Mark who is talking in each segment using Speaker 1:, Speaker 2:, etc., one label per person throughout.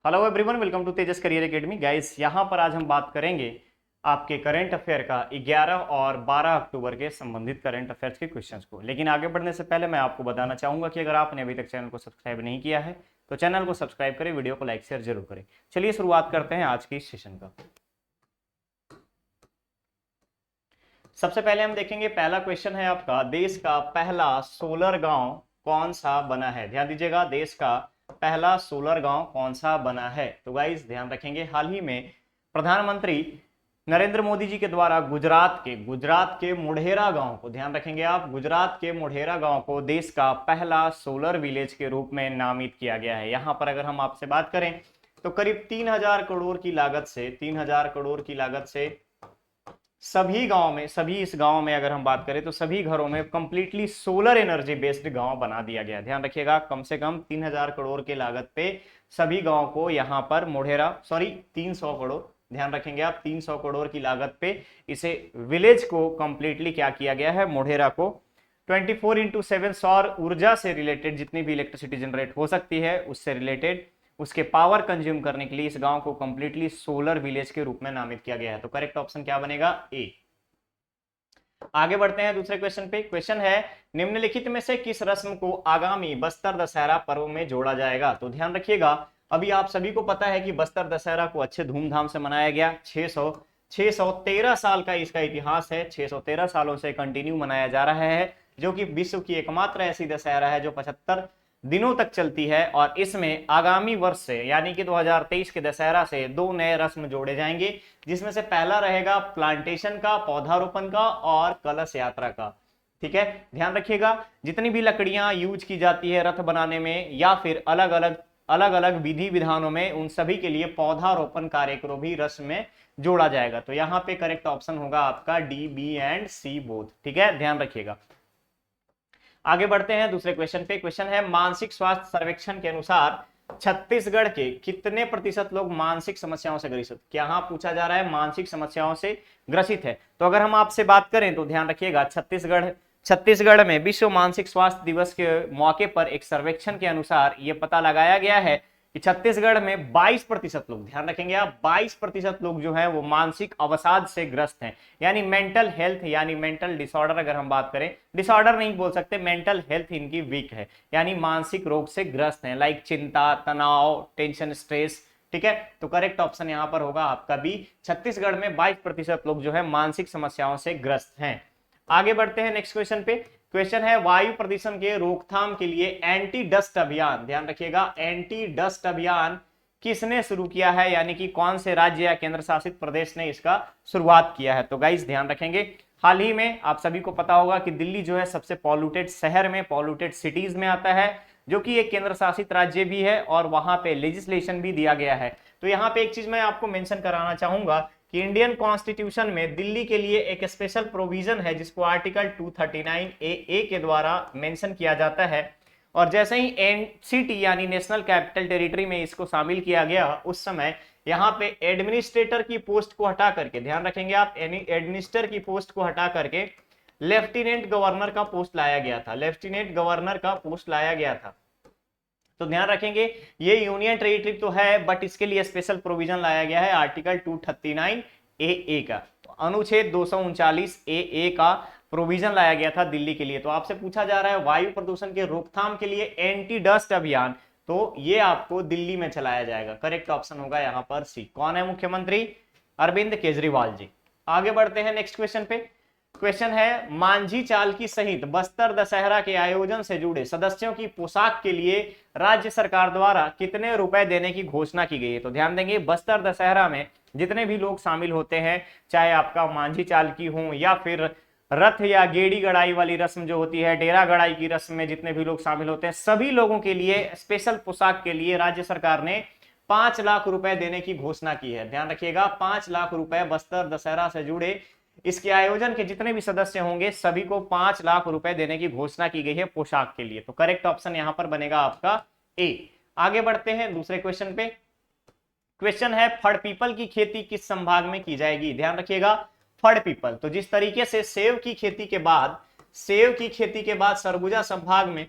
Speaker 1: Hello everyone, welcome to Tejas career academy. Guys, यहाँ पर आज हम बात करेंगे आपके करंट अफेयर का 11 और 12 अक्टूबर के संबंधित करंट अफेयर्स के क्वेश्चंस को। लेकिन आगे बढ़ने से पहले मैं आपको बताना चाहूंगा कि अगर आपने अभी तक चैनल को सब्सक्राइब नहीं किया है तो चैनल को सब्सक्राइब करें, वीडियो को लाइक शेयर जरूर करें। चलिए शुरुआत करते हैं आज की इस सेशन का। सबसे पहले हम देखेंगे, पहला क्वेश्चन है आपका, देश का पहला सोलर गांव कौन सा बना है। ध्यान दीजिएगा, देश का पहला सोलर गांव कौन सा बना है। तो गाइस ध्यान रखेंगे, हाल ही में प्रधानमंत्री नरेंद्र मोदी जी के द्वारा गुजरात के मोढेरा गांव को, ध्यान रखेंगे आप, गुजरात के मोढेरा गांव को देश का पहला सोलर विलेज के रूप में नामित किया गया है। यहां पर अगर हम आपसे बात करें तो करीब 3000 करोड़ की लागत से, 3000 करोड़ की लागत से सभी इस गांव में अगर हम बात करें तो सभी घरों में कंप्लीटली सोलर एनर्जी बेस्ड गांव बना दिया गया। ध्यान रखिएगा, कम से कम 3000 करोड़ के लागत पे सभी गांव को यहाँ पर मोढेरा, 300 करोड़, ध्यान रखेंगे आप, 300 करोड़ की लागत पे इसे विलेज को कंप्लीटली क्या किया गया है, मोढेरा को 24x7 सौर ऊर्जा से रिलेटेड जितनी भी इलेक्ट्रिसिटी जनरेट हो सकती है उससे रिलेटेड उसके पावर कंज्यूम करने के लिए इस गांव को कंप्लीटली सोलर विलेज के रूप में नामित किया गया है। तो करेक्ट ऑप्शन क्या बनेगा, ए। आगे बढ़ते हैं दूसरे क्वेश्चन पे। क्वेश्चन है, निम्नलिखित में से किस रस्म को आगामी बस्तर दशहरा पर्व में जोड़ा जाएगा। तो ध्यान रखिएगा, अभी आप सभी को पता है कि बस्तर दशहरा को अच्छे धूमधाम से मनाया गया। 613 साल का इसका इतिहास है, 613 सालों से कंटिन्यू मनाया जा रहा है, जो कि विश्व की एकमात्र ऐसी दशहरा है जो 75 दिनों तक चलती है। और इसमें आगामी वर्ष से यानी कि 2023 के दशहरा से 2 नए रस्म जोड़े जाएंगे, जिसमें से पहला रहेगा प्लांटेशन का, पौधारोपण का, और कलश यात्रा का। ठीक है, ध्यान रखिएगा, जितनी भी लकड़ियां यूज की जाती है रथ बनाने में या फिर अलग अलग विधि विधानों में, उन सभी के लिए पौधारोपण कार्य को भी रस्म में जोड़ा जाएगा। तो यहां पे करेक्ट ऑप्शन होगा आपका D, B and C both. ठीक है, ध्यान रखिएगा। आगे बढ़ते हैं दूसरे क्वेश्चन पे। क्वेश्चन है, मानसिक स्वास्थ्य सर्वेक्षण के अनुसार छत्तीसगढ़ के कितने प्रतिशत लोग मानसिक समस्याओं से ग्रसित, क्या यहां पूछा जा रहा है मानसिक समस्याओं से ग्रसित है। तो अगर हम आपसे बात करें तो ध्यान रखिएगा, छत्तीसगढ़ में विश्व मानसिक स्वास्थ्य दिवस के मौके पर एक सर्वेक्षण के अनुसार यह पता लगाया गया है कि छत्तीसगढ़ में 22% लोग, ध्यान रखेंगे आप, 22% लोग जो है वो मानसिक अवसाद से ग्रस्त हैं। यानी मेंटल हेल्थ, यानी मेंटल डिसऑर्डर, अगर हम बात करें, डिसऑर्डर नहीं बोल सकते, मेंटल हेल्थ इनकी वीक है, यानी मानसिक रोग से ग्रस्त हैं, लाइक चिंता, तनाव, टेंशन, स्ट्रेस। ठीक है, तो करेक्ट ऑप्शन यहां पर होगा आपका बी, छत्तीसगढ़ में 22% लोग जो है मानसिक समस्याओं से ग्रस्त हैं। आगे बढ़ते हैं नेक्स्ट क्वेश्चन पे। क्वेश्चन है, वायु प्रदूषण के रोकथाम के लिए एंटी डस्ट अभियान, ध्यान रखिएगा, एंटी डस्ट अभियान किसने शुरू किया है, यानी कि कौन से राज्य या केंद्र शासित प्रदेश ने इसका शुरुआत किया है। तो गाइस ध्यान रखेंगे, हाल ही में आप सभी को पता होगा कि दिल्ली जो है सबसे पॉल्यूटेड शहर में, पॉल्यूटेड सिटीज में आता है, जो कि एक केंद्र शासित राज्य भी है और वहां पे लेजिस्लेशन भी दिया गया है। तो यहाँ पे एक चीज मैं आपको मेंशन कराना चाहूंगा कि इंडियन कॉन्स्टिट्यूशन में दिल्ली के लिए एक स्पेशल प्रोविजन है जिसको आर्टिकल 239 ए के द्वारा मेंशन किया जाता है। और जैसे ही एनसीटी यानी नेशनल कैपिटल टेरिटरी में इसको शामिल किया गया, उस समय यहाँ पे एडमिनिस्ट्रेटर की पोस्ट को हटा करके, ध्यान रखेंगे आप, एडमिनिस्टर की पोस्ट को हटा करके लेफ्टिनेंट गवर्नर का पोस्ट लाया गया था, लेफ्टिनेंट गवर्नर का पोस्ट लाया गया था। तो ध्यान रखेंगे, ये यूनियन टेरिटरी तो है बट इसके लिए स्पेशल प्रोविजन लाया गया है आर्टिकल 239 ए का, तो अनुच्छेद 239 ए का प्रोविजन लाया गया था दिल्ली के लिए। तो आपसे पूछा जा रहा है वायु प्रदूषण के रोकथाम के लिए एंटी डस्ट अभियान, तो ये आपको दिल्ली में चलाया जाएगा। करेक्ट ऑप्शन होगा यहाँ पर सी। कौन है मुख्यमंत्री, अरविंद केजरीवाल जी। आगे बढ़ते हैं नेक्स्ट क्वेश्चन पे। क्वेश्चन है, मांझी चाल की सहित बस्तर दशहरा के आयोजन से जुड़े सदस्यों की पोशाक के लिए राज्य सरकार द्वारा कितने रुपए देने की घोषणा की गई है। तो ध्यान देंगे, बस्तर दशहरा में जितने भी लोग शामिल होते हैं, चाहे आपका मांझी चाल की हो या फिर रथ या गेड़ी गड़ाई वाली रस्म जो होती है, डेरा गड़ाई की रस्म में जितने भी लोग शामिल होते हैं, सभी लोगों के लिए स्पेशल पोशाक के लिए राज्य सरकार ने 5 लाख रुपए देने की घोषणा की है। ध्यान रखिएगा, 5 लाख रुपए बस्तर दशहरा से जुड़े इसके आयोजन के जितने भी सदस्य होंगे सभी को 5 लाख रुपए देने की घोषणा की गई है पोशाक के लिए। तो करेक्ट ऑप्शन यहां पर बनेगा आपका ए। आगे बढ़ते हैं दूसरे क्वेश्चन पे। क्वेश्चन है, फड़ पीपल की खेती किस संभाग में की जाएगी। ध्यान रखिएगा, फड़ पीपल, तो जिस तरीके से सेव की खेती के बाद सरगुजा संभाग में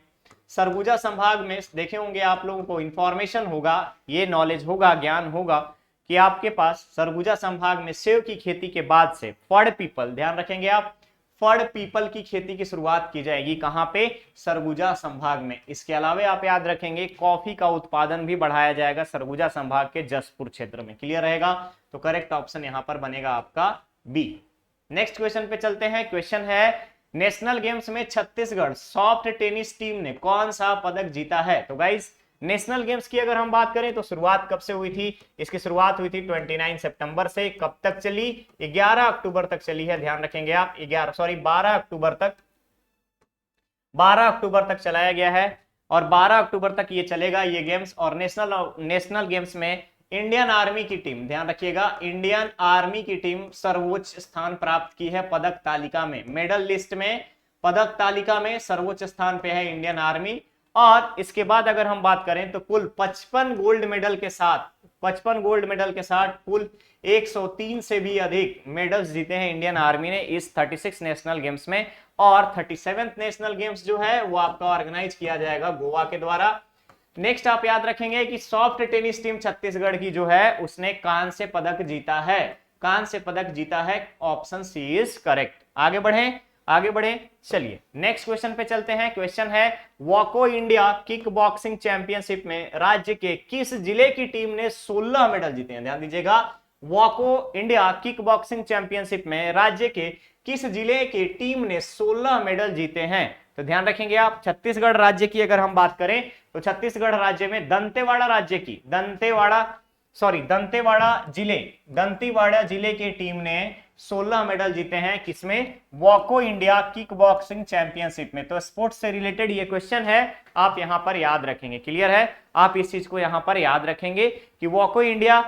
Speaker 1: सरगुजा संभाग में देखे होंगे आप लोगों को इंफॉर्मेशन होगा, ये नॉलेज होगा, ज्ञान होगा कि आपके पास सरगुजा संभाग में सेव की खेती के बाद से फड़ पीपल, ध्यान रखेंगे आप, फड़ पीपल की खेती की शुरुआत की जाएगी। कहां पे? सरगुजा संभाग में। इसके अलावा आप याद रखेंगे कॉफी का उत्पादन भी बढ़ाया जाएगा सरगुजा संभाग के जसपुर क्षेत्र में। क्लियर रहेगा? तो करेक्ट ऑप्शन यहां पर बनेगा आपका बी। नेक्स्ट क्वेश्चन पे चलते हैं। क्वेश्चन है नेशनल गेम्स में छत्तीसगढ़ सॉफ्ट टेनिस टीम ने कौन सा पदक जीता है? तो गाइस नेशनल गेम्स की अगर हम बात करें तो शुरुआत कब से हुई थी? इसकी शुरुआत हुई थी 29 सितंबर से। कब तक चली? 11 अक्टूबर तक चली है। ध्यान रखेंगे आप, 12 अक्टूबर तक, 12 अक्टूबर तक चलाया गया है और 12 अक्टूबर तक ये चलेगा ये गेम्स। और नेशनल गेम्स में इंडियन आर्मी की टीम, ध्यान रखिएगा, इंडियन आर्मी की टीम सर्वोच्च स्थान प्राप्त की है पदक तालिका में, मेडल लिस्ट में, पदक तालिका में सर्वोच्च स्थान पे है इंडियन आर्मी। और इसके बाद अगर हम बात करें तो कुल 55 गोल्ड मेडल के साथ, 55 गोल्ड मेडल के साथ कुल 103 से भी अधिक मेडल्स जीते हैं इंडियन आर्मी ने इस 36 नेशनल गेम्स में। और 37th नेशनल गेम्स जो है वो आपका ऑर्गेनाइज किया जाएगा गोवा के द्वारा। नेक्स्ट आप याद रखेंगे कि सॉफ्ट टेनिस टीम छत्तीसगढ़ की जो है उसने कांस्य पदक जीता है, कांस्य पदक जीता है। Option C is correct. आगे बढ़े, चलिए नेक्स्ट क्वेश्चन पे चलते हैं। क्वेश्चन है वॉको इंडिया किक बॉक्सिंग चैंपियनशिप में राज्य के किस जिले की टीम ने 16 मेडल जीते हैं? ध्यान दीजिएगा, वॉको इंडिया किक बॉक्सिंग चैंपियनशिप में राज्य के किस जिले की टीम ने 16 मेडल जीते हैं? तो ध्यान रखेंगे आप, छत्तीसगढ़ राज्य की अगर हम बात करें तो छत्तीसगढ़ राज्य में दंतेवाड़ा राज्य की, दंतेवाड़ा जिले की टीम ने 16 मेडल जीते हैं। किसमें? वॉको इंडिया किक बॉक्सिंग चैंपियनशिप में। तो स्पोर्ट्स से रिलेटेड ये क्वेश्चन है, आप यहां पर याद रखेंगे। क्लियर है? आप इस चीज को यहां पर याद रखेंगे कि वॉको इंडिया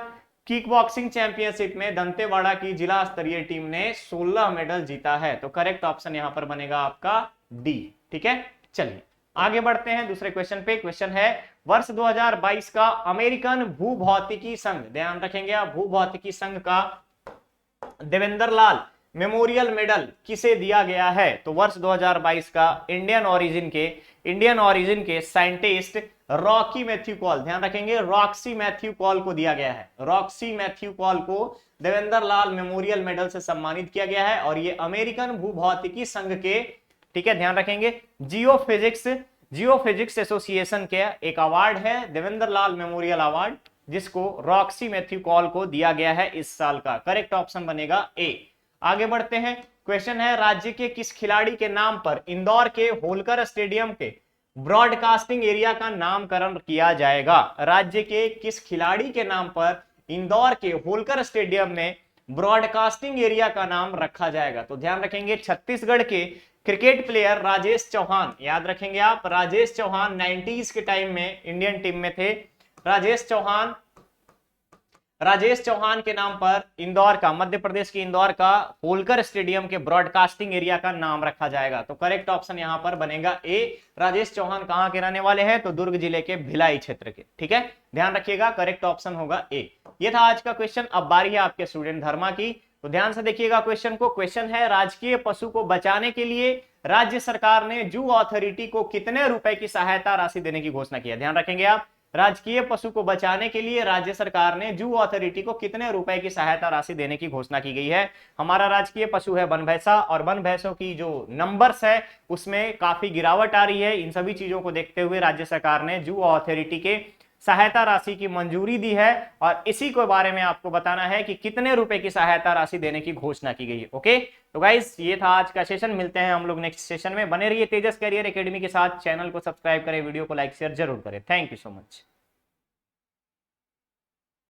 Speaker 1: किक बॉक्सिंग चैंपियनशिप में दंतेवाड़ा की जिला स्तरीय टीम ने 16 मेडल जीता है। तो करेक्ट ऑप्शन यहां पर बनेगा आपका डी। ठीक है, चलिए आगे बढ़ते हैं दूसरे क्वेश्चन पे। क्वेश्चन है वर्ष 2022 का अमेरिकन भूभौतिकी संघ, ध्यान रखेंगे आप, भूभौतिकी संघ का देवेंद्र लाल मेमोरियल मेडल किसे दिया गया है? तो वर्ष 2022 का इंडियन ओरिजिन के साइंटिस्ट रॉकी मैथ्यू कॉल, ध्यान रखेंगे, रॉक्सी मैथ्यू कॉल को दिया गया है। रॉक्सी मैथ्यू कॉल को देवेंद्र लाल मेमोरियल मेडल से सम्मानित किया गया है। और ये अमेरिकन भूभौतिकी संघ के, ठीक है, ध्यान रखेंगे, जियोफिजिक्स एसोसिएशन के एक अवार्ड है देवेंद्र लाल मेमोरियल अवार्ड, जिसको रॉक्सी मैथ्यू कॉल को दिया गया है इस साल का। करेक्ट ऑप्शन बनेगा ए। आगे बढ़ते हैं। क्वेश्चन है राज्य के किस खिलाड़ी के नाम पर इंदौर के होलकर स्टेडियम के ब्रॉडकास्टिंग एरिया का नामकरण किया जाएगा? राज्य के किस खिलाड़ी के नाम पर इंदौर के होलकर स्टेडियम में ब्रॉडकास्टिंग एरिया का नाम रखा जाएगा? तो ध्यान रखेंगे छत्तीसगढ़ के क्रिकेट प्लेयर राजेश चौहान, याद रखेंगे आप, राजेश चौहान 90s के टाइम में इंडियन टीम में थे। राजेश चौहान के नाम पर इंदौर का, मध्य प्रदेश के इंदौर का होलकर स्टेडियम के ब्रॉडकास्टिंग एरिया का नाम रखा जाएगा। तो करेक्ट ऑप्शन यहां पर बनेगा ए। राजेश चौहान कहां के रहने वाले हैं? तो दुर्ग जिले के भिलाई क्षेत्र के। ठीक है, ध्यान रखिएगा, करेक्ट ऑप्शन होगा ए। ये था आज का क्वेश्चन। अब बारी है आपके स्टूडेंट धर्मा की, तो ध्यान से देखिएगा क्वेश्चन को। क्वेश्चन है राजकीय पशु को बचाने के लिए राज्य सरकार ने जू अथॉरिटी को कितने रुपए की सहायता राशि देने की घोषणा की है? ध्यान रखेंगे आप, राजकीय पशु को बचाने के लिए राज्य सरकार ने जू अथॉरिटी को कितने रुपए की सहायता राशि देने की घोषणा की गई है? हमारा राजकीय पशु है वन भैंसा, और वन भैंसों की जो नंबर्स है उसमें काफी गिरावट आ रही है। इन सभी चीजों को देखते हुए राज्य सरकार ने जू अथॉरिटी के सहायता राशि की मंजूरी दी है, और इसी के बारे में आपको बताना है कि कितने रुपए की सहायता राशि देने की घोषणा की गई है। ओके, तो गाइस ये था आज का सेशन। मिलते हैं हम लोग नेक्स्ट सेशन में। बने रहिए तेजस करियर एकेडमी के साथ। चैनल को सब्सक्राइब करें, वीडियो को लाइक शेयर जरूर करें। Thank you so much.